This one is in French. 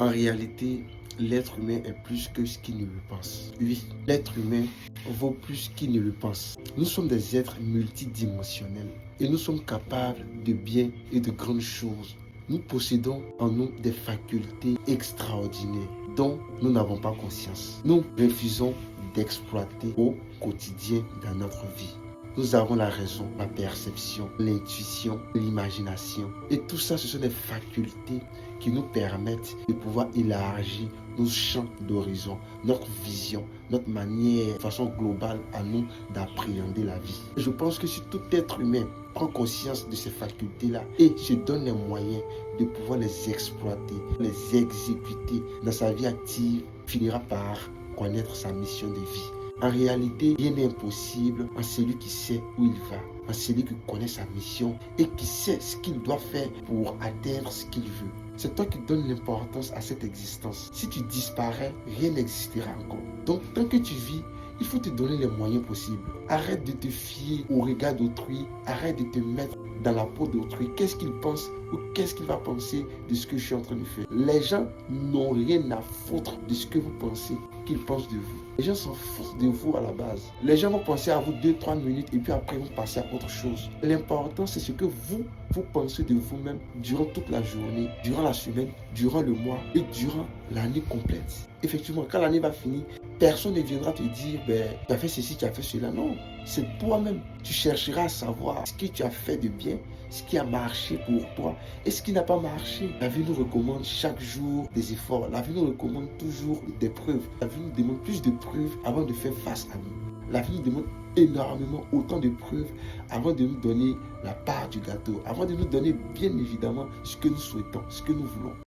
En réalité, l'être humain est plus que ce qu'il ne le pense. Oui, l'être humain vaut plus qu'il ne le pense. Nous sommes des êtres multidimensionnels et nous sommes capables de bien et de grandes choses. Nous possédons en nous des facultés extraordinaires dont nous n'avons pas conscience. Nous refusons d'exploiter au quotidien dans notre vie. Nous avons la raison, la perception, l'intuition, l'imagination. Et tout ça, ce sont des facultés qui nous permettent de pouvoir élargir nos champs d'horizon, notre vision, notre manière, de façon globale à nous d'appréhender la vie. Je pense que si tout être humain prend conscience de ces facultés-là et se donne les moyens de pouvoir les exploiter, les exécuter dans sa vie active, finira par connaître sa mission de vie. En réalité, rien n'est impossible à celui qui sait où il va, à celui qui connaît sa mission et qui sait ce qu'il doit faire pour atteindre ce qu'il veut. C'est toi qui donnes l'importance à cette existence. Si tu disparais, rien n'existera encore. Donc, tant que tu vis, il faut te donner les moyens possibles. Arrête de te fier au regard d'autrui. Arrête de te mettre dans la peau d'autrui. Qu'est-ce qu'il pense ou qu'est-ce qu'il va penser de ce que je suis en train de faire? Les gens n'ont rien à foutre de ce que vous pensez qu'ils pensent de vous. Les gens s'en foutent de vous à la base. Les gens vont penser à vous 2-3 minutes et puis après vont passer à autre chose. L'important, c'est ce que vous pensez de vous-même durant toute la journée, durant la semaine, durant le mois et durant l'année complète. Effectivement, quand l'année va finir, personne ne viendra te dire tu as fait ceci, tu as fait cela. Non, c'est toi-même. Tu chercheras à savoir ce que tu as fait de bien, ce qui a marché pour toi et ce qui n'a pas marché. La vie nous recommande chaque jour des efforts. La vie nous recommande toujours des preuves. La vie nous demande plus de preuves avant de faire face à nous. La vie nous demande énormément autant de preuves avant de nous donner la part du gâteau, avant de nous donner bien évidemment ce que nous souhaitons, ce que nous voulons.